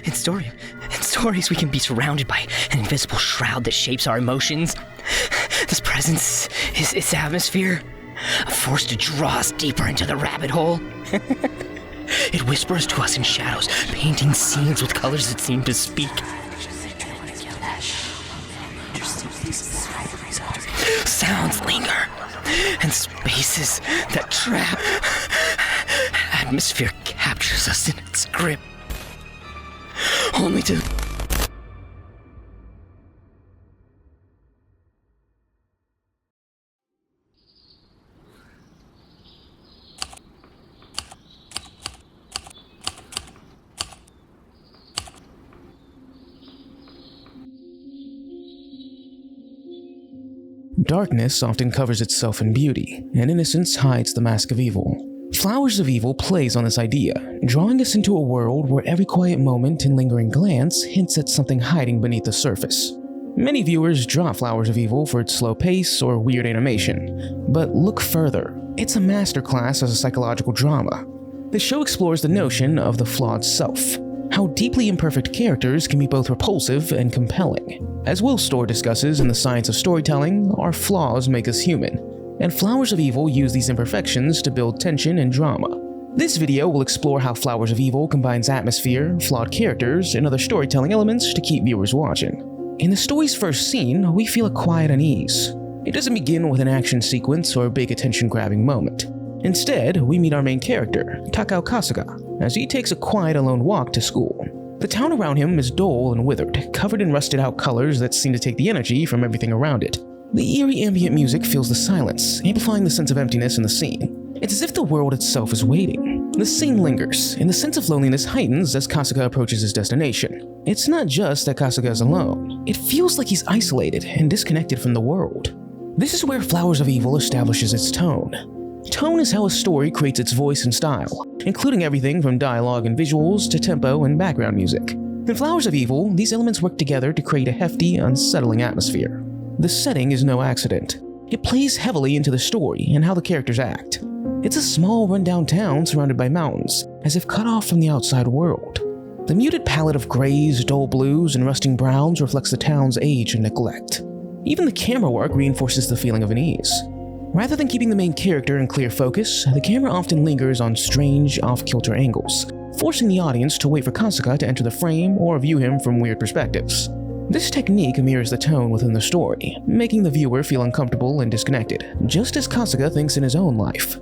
In stories, we can be surrounded by an invisible shroud that shapes our emotions. This presence is its atmosphere, a force to draw us deeper into the rabbit hole. It whispers to us in shadows, painting scenes with colors that seem to speak. Sounds linger, and spaces that trap. Atmosphere captures us in its grip, only to... Darkness often covers itself in beauty, and innocence hides the mask of evil. Flowers of Evil plays on this idea, drawing us into a world where every quiet moment and lingering glance hints at something hiding beneath the surface. Many viewers draw Flowers of Evil for its slow pace or weird animation, but look further. It's a masterclass as a psychological drama. The show explores the notion of the flawed self, how deeply imperfect characters can be both repulsive and compelling. As Will Storr discusses in The Science of Storytelling, our flaws make us human, and Flowers of Evil use these imperfections to build tension and drama. This video will explore how Flowers of Evil combines atmosphere, flawed characters, and other storytelling elements to keep viewers watching. In the story's first scene, we feel a quiet unease. It doesn't begin with an action sequence or a big attention-grabbing moment. Instead, we meet our main character, Takao Kasuga, as he takes a quiet, alone walk to school. The town around him is dull and withered, covered in rusted-out colors that seem to take the energy from everything around it. The eerie ambient music fills the silence, amplifying the sense of emptiness in the scene. It's as if the world itself is waiting. The scene lingers, and the sense of loneliness heightens as Kasuga approaches his destination. It's not just that Kasuga is alone. It feels like he's isolated and disconnected from the world. This is where Flowers of Evil establishes its tone. Tone is how a story creates its voice and style, including everything from dialogue and visuals to tempo and background music. In Flowers of Evil, these elements work together to create a hefty, unsettling atmosphere. The setting is no accident. It plays heavily into the story and how the characters act. It's a small, rundown town surrounded by mountains, as if cut off from the outside world. The muted palette of grays, dull blues, and rusting browns reflects the town's age and neglect. Even the camera work reinforces the feeling of unease. Rather than keeping the main character in clear focus, the camera often lingers on strange, off-kilter angles, forcing the audience to wait for Kasuga to enter the frame or view him from weird perspectives. This technique mirrors the tone within the story, making the viewer feel uncomfortable and disconnected, just as Kasuga thinks in his own life.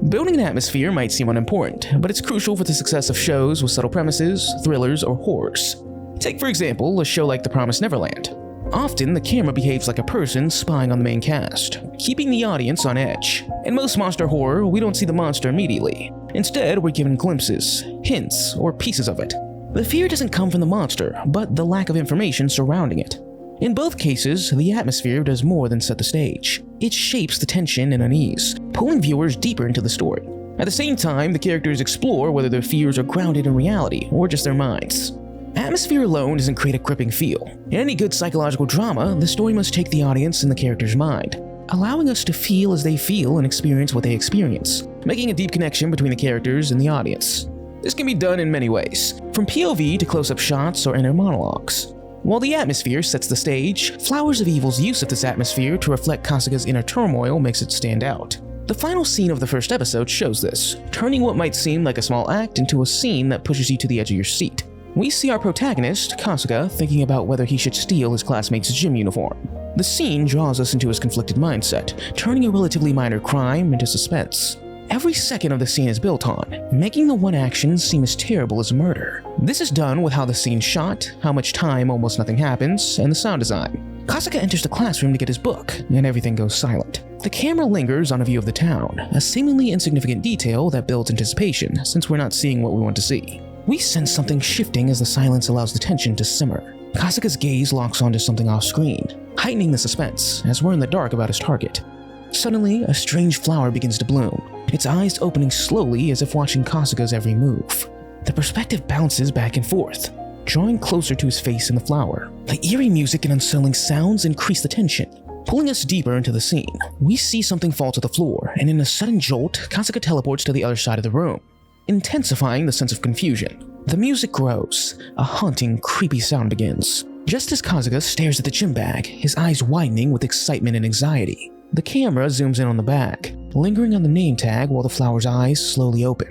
Building an atmosphere might seem unimportant, but it's crucial for the success of shows with subtle premises, thrillers, or horrors. Take, for example, a show like The Promised Neverland. Often, the camera behaves like a person spying on the main cast, keeping the audience on edge. In most monster horror, we don't see the monster immediately. Instead, we're given glimpses, hints, or pieces of it. The fear doesn't come from the monster, but the lack of information surrounding it. In both cases, the atmosphere does more than set the stage. It shapes the tension and unease, pulling viewers deeper into the story. At the same time, the characters explore whether their fears are grounded in reality or just their minds. Atmosphere alone doesn't create a gripping feel. In any good psychological drama, the story must take the audience in the character's mind, allowing us to feel as they feel and experience what they experience, making a deep connection between the characters and the audience. This can be done in many ways, from POV to close-up shots or inner monologues. While the atmosphere sets the stage, Flowers of Evil's use of this atmosphere to reflect Kasuga's inner turmoil makes it stand out. The final scene of the first episode shows this, turning what might seem like a small act into a scene that pushes you to the edge of your seat. We see our protagonist, Kasuga, thinking about whether he should steal his classmate's gym uniform. The scene draws us into his conflicted mindset, turning a relatively minor crime into suspense. Every second of the scene is built on, making the one action seem as terrible as murder. This is done with how the scene's shot, how much time almost nothing happens, and the sound design. Kasuga enters the classroom to get his book, and everything goes silent. The camera lingers on a view of the town, a seemingly insignificant detail that builds anticipation, since we're not seeing what we want to see. We sense something shifting as the silence allows the tension to simmer. Kasuga's gaze locks onto something off-screen, heightening the suspense as we're in the dark about his target. Suddenly, a strange flower begins to bloom, its eyes opening slowly as if watching Kasuga's every move. The perspective bounces back and forth, drawing closer to his face in the flower. The eerie music and unsettling sounds increase the tension, pulling us deeper into the scene. We see something fall to the floor, and in a sudden jolt, Kasuga teleports to the other side of the room, intensifying the sense of confusion. The music grows. A haunting, creepy sound begins. Just as Kasuga stares at the gym bag, his eyes widening with excitement and anxiety. The camera zooms in on the bag, lingering on the name tag while the flower's eyes slowly open.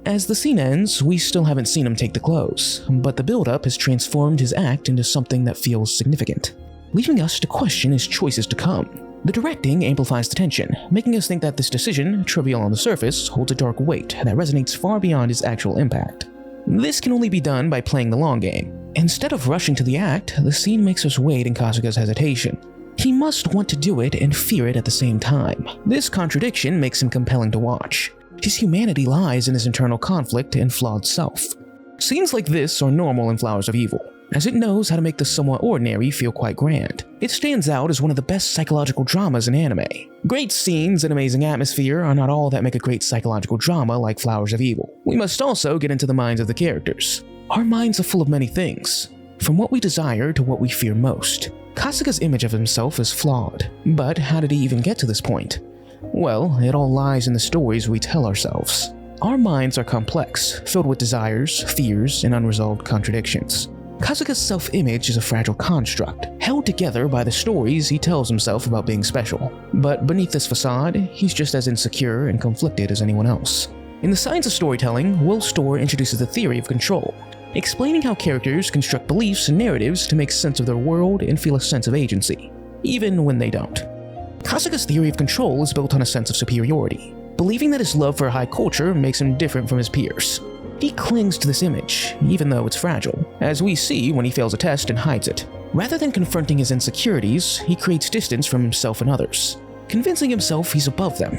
As the scene ends, we still haven't seen him take the clothes, but the build-up has transformed his act into something that feels significant, leaving us to question his choices to come. The directing amplifies the tension, making us think that this decision, trivial on the surface, holds a dark weight that resonates far beyond its actual impact. This can only be done by playing the long game. Instead of rushing to the act, the scene makes us wait in Kasuga's hesitation. He must want to do it and fear it at the same time. This contradiction makes him compelling to watch. His humanity lies in his internal conflict and flawed self. Scenes like this are normal in Flowers of Evil, as it knows how to make the somewhat ordinary feel quite grand. It stands out as one of the best psychological dramas in anime. Great scenes and amazing atmosphere are not all that make a great psychological drama like Flowers of Evil. We must also get into the minds of the characters. Our minds are full of many things, from what we desire to what we fear most. Kasuga's image of himself is flawed, but how did he even get to this point? Well, it all lies in the stories we tell ourselves. Our minds are complex, filled with desires, fears, and unresolved contradictions. Kasuga's self-image is a fragile construct, held together by the stories he tells himself about being special. But beneath this facade, he's just as insecure and conflicted as anyone else. In The Science of Storytelling, Will Storr introduces the theory of control, explaining how characters construct beliefs and narratives to make sense of their world and feel a sense of agency, even when they don't. Kasuga's theory of control is built on a sense of superiority, believing that his love for high culture makes him different from his peers. He clings to this image, even though it's fragile, as we see when he fails a test and hides it. Rather than confronting his insecurities, he creates distance from himself and others, convincing himself he's above them.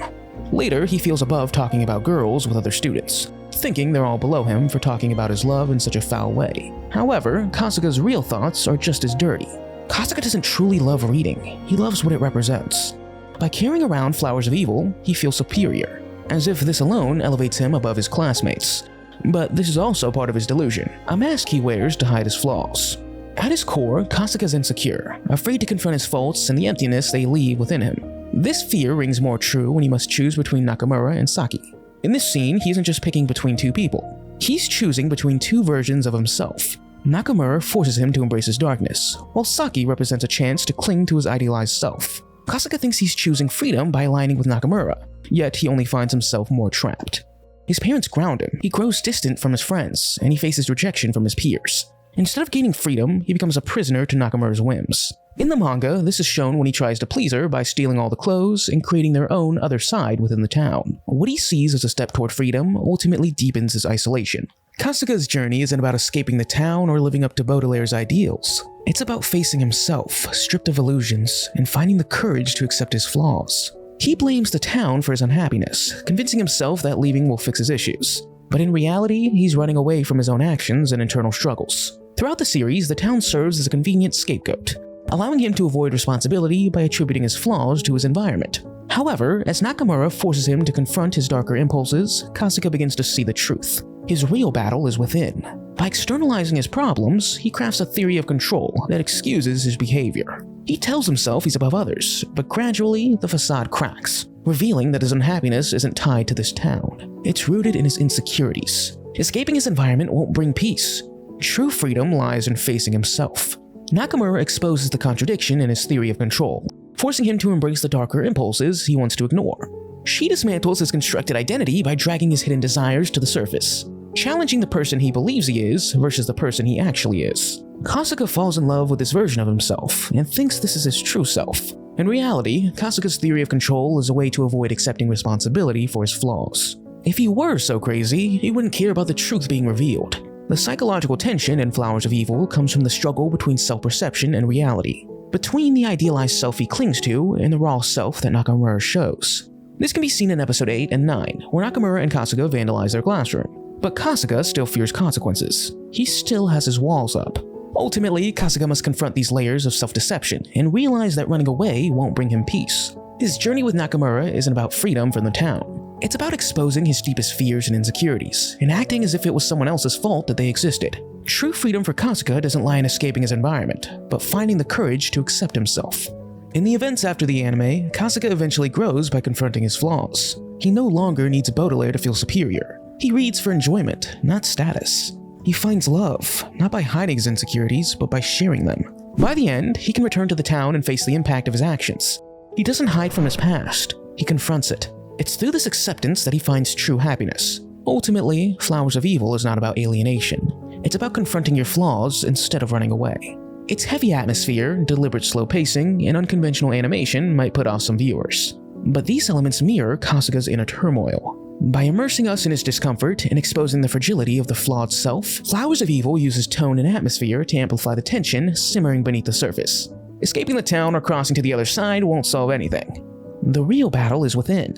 Later, he feels above talking about girls with other students, thinking they're all below him for talking about his love in such a foul way. However, Kasuga's real thoughts are just as dirty. Kasuga doesn't truly love reading, he loves what it represents. By carrying around Flowers of Evil, he feels superior, as if this alone elevates him above his classmates. But this is also part of his delusion, a mask he wears to hide his flaws. At his core, Kasuga's insecure, afraid to confront his faults and the emptiness they leave within him. This fear rings more true when he must choose between Nakamura and Saki. In this scene, he isn't just picking between two people. He's choosing between two versions of himself. Nakamura forces him to embrace his darkness, while Saki represents a chance to cling to his idealized self. Kasuga thinks he's choosing freedom by aligning with Nakamura, yet he only finds himself more trapped. His parents ground him, he grows distant from his friends, and he faces rejection from his peers. Instead of gaining freedom, he becomes a prisoner to Nakamura's whims. In the manga, this is shown when he tries to please her by stealing all the clothes and creating their own other side within the town. What he sees as a step toward freedom ultimately deepens his isolation. Kasuga's journey isn't about escaping the town or living up to Baudelaire's ideals. It's about facing himself, stripped of illusions, and finding the courage to accept his flaws. He blames the town for his unhappiness, convincing himself that leaving will fix his issues. But in reality, he's running away from his own actions and internal struggles. Throughout the series, the town serves as a convenient scapegoat, allowing him to avoid responsibility by attributing his flaws to his environment. However, as Nakamura forces him to confront his darker impulses, Kasuga begins to see the truth. His real battle is within. By externalizing his problems, he crafts a theory of control that excuses his behavior. He tells himself he's above others, but gradually the facade cracks, revealing that his unhappiness isn't tied to this town. It's rooted in his insecurities. Escaping his environment won't bring peace. True freedom lies in facing himself. Nakamura exposes the contradiction in his theory of control, forcing him to embrace the darker impulses he wants to ignore. She dismantles his constructed identity by dragging his hidden desires to the surface, challenging the person he believes he is versus the person he actually is. Kasuga falls in love with this version of himself and thinks this is his true self. In reality, Kasuga's theory of control is a way to avoid accepting responsibility for his flaws. If he were so crazy, he wouldn't care about the truth being revealed. The psychological tension in Flowers of Evil comes from the struggle between self-perception and reality, between the idealized self he clings to and the raw self that Nakamura shows. This can be seen in episode 8 and 9, where Nakamura and Kasuga vandalize their classroom. But Kasuga still fears consequences. He still has his walls up. Ultimately, Kasuga must confront these layers of self-deception and realize that running away won't bring him peace. His journey with Nakamura isn't about freedom from the town. It's about exposing his deepest fears and insecurities, and acting as if it was someone else's fault that they existed. True freedom for Kasuga doesn't lie in escaping his environment, but finding the courage to accept himself. In the events after the anime, Kasuga eventually grows by confronting his flaws. He no longer needs Baudelaire to feel superior. He reads for enjoyment, not status. He finds love, not by hiding his insecurities, but by sharing them. By the end, he can return to the town and face the impact of his actions. He doesn't hide from his past, he confronts it. It's through this acceptance that he finds true happiness. Ultimately, Flowers of Evil is not about alienation. It's about confronting your flaws instead of running away. Its heavy atmosphere, deliberate slow pacing, and unconventional animation might put off some viewers. But these elements mirror Kasuga's inner turmoil. By immersing us in his discomfort and exposing the fragility of the flawed self, Flowers of Evil uses tone and atmosphere to amplify the tension simmering beneath the surface. Escaping the town or crossing to the other side won't solve anything. The real battle is within.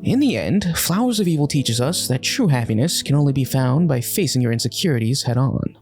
In the end, Flowers of Evil teaches us that true happiness can only be found by facing your insecurities head on.